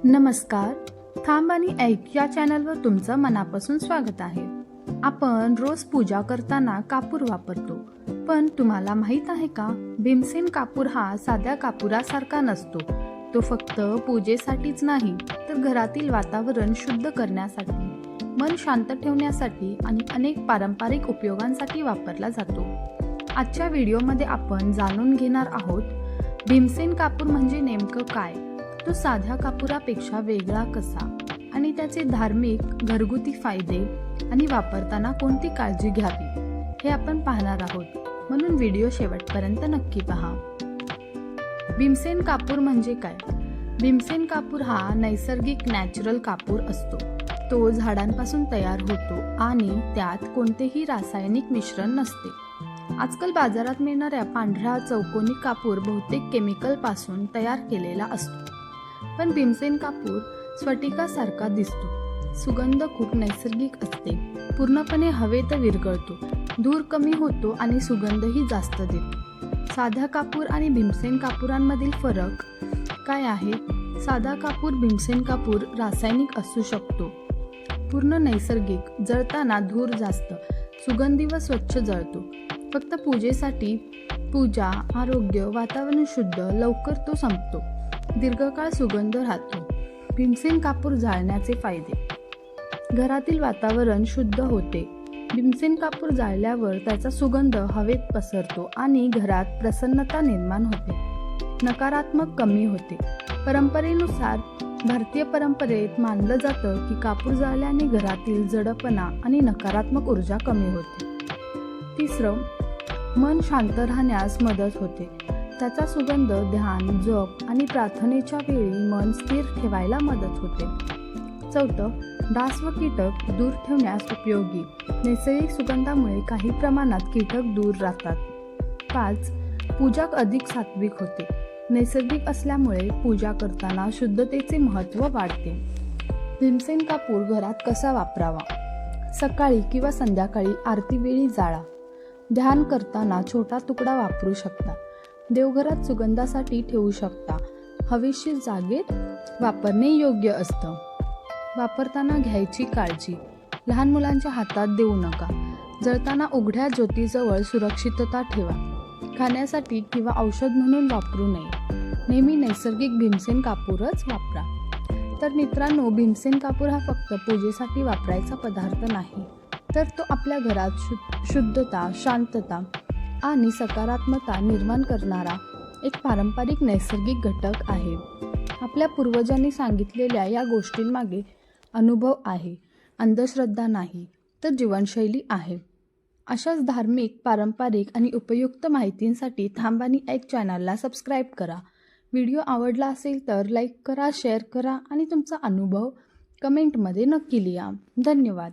नमस्कार. थांब आणि ऐक या चॅनलवर तुमचं मनापासून स्वागत आहे. आपण रोज पूजा करताना कापूर वापरतो, पण तुम्हाला माहीत आहे का, भीमसेन कापूर हा साध्या कापुरासारखा नसतो. तो फक्त पूजेसाठीच नाही, तर घरातील वातावरण शुद्ध करण्यासाठी, मन शांत ठेवण्यासाठी आणि अनेक पारंपरिक उपयोगांसाठी वापरला जातो. आजच्या व्हिडिओमध्ये आपण जाणून घेणार आहोत, भीमसेन कापूर म्हणजे नेमकं काय, तो साध्या कापुरापेक्षा वेगळा कसा आणि त्याचे धार्मिक घरगुती फायदे आणि वापरताना कोणती काळजी घ्यावी हे आपण पाहणार आहोत. म्हणून व्हिडिओ शेवटपर्यंत नक्की पहा. भीमसेन कापूर म्हणजे काय? भीमसेन कापूर हा नैसर्गिक नॅचरल कापूर असतो. तो झाडांपासून तयार होतो आणि त्यात कोणतेही रासायनिक मिश्रण नसते. आजकाल बाजारात मिळणाऱ्या पांढऱ्या चौकोनी कापूर बहुतेक केमिकल पासून तयार केलेला असतो, पण भीमसेन कापूर स्फटिकासारखा दिसतो. सुगंध खूप नैसर्गिक असते, पूर्णपणे हवेत विरघळतो, धूर कमी होतो आणि सुगंधही जास्त देतो. साध्या कापूर आणि भीमसेन कापुरांमधील फरक काय आहे? साधा कापूर भीमसेन कापूर रासायनिक असू शकतो, पूर्ण नैसर्गिक, जळताना धूर जास्त, सुगंधी व स्वच्छ जळतो. फक्त पूजेसाठी, पूजा, आरोग्य, वातावरण शुद्ध, लवकर तो संपतो, दीर्घकाळ सुगंध राहतो. भीमसेन कापूर जाळण्याचे फायदे: घरातील वातावरण शुद्ध होते. भीमसेन कापूर जाळल्यावर त्याचा सुगंध हवेत पसरतो आणि घरात प्रसन्नता निर्माण होते. नकारात्मक कमी होते. परंपरेनुसार भारतीय परंपरेत मानलं जातं की कापूर जाळल्याने घरातील जडपणा आणि नकारात्मक ऊर्जा कमी होते. तिसरं, मन शांत राहण्यास मदत होते. त्याचा सुगंध ध्यान, जप आणि प्रार्थनेच्या वेळी मन स्थिर ठेवायला मदत होते. चौथं, डास व कीटक दूर ठेवण्यास उपयोगी. नैसर्गिक सुगंधामुळे काही प्रमाणात कीटक दूर राहतात. 5. पूजा अधिक सात्विक होते. नैसर्गिक असल्यामुळे पूजा करताना शुद्धतेचे महत्त्व वाढते. भीमसेन कापूर घरात कसा वापरावा? सकाळी किंवा संध्याकाळी आरतीवेळी जाळा. ध्यान करताना छोटा तुकडा वापरू शकता. देवघरात सुगंधासाठी ठेवू शकता. हवेशीर जागेत वापरणे योग्य असतं. वापरताना घ्यायची काळजी: लहान मुलांच्या हातात देऊ नका. जळताना उघड्या ज्योतीजवळ सुरक्षितता ठेवा. खाण्यासाठी किंवा औषध म्हणून वापरू नये. नेहमी नैसर्गिक भीमसेन कापूरच वापरा. तर मित्रांनो, भीमसेन कापूर हा फक्त पूजेसाठी वापरायचा पदार्थ नाही, तर तो आपल्या घरात शुद्धता, शांतता आणि सकारात्मकता निर्माण करणारा एक पारंपरिक नैसर्गिक घटक आहे. आपल्या पूर्वजांनी सांगितलेल्या या गोष्टींमागे अनुभव आहे, अंधश्रद्धा नाही, तर जीवनशैली आहे. अशाच धार्मिक, पारंपरिक आणि उपयुक्त माहितींसाठी थांब आणि ऐक चॅनलला सबस्क्राईब करा. व्हिडिओ आवडला असेल तर लाईक करा, शेअर करा आणि तुमचा अनुभव कमेंटमध्ये नक्की लिहा. धन्यवाद.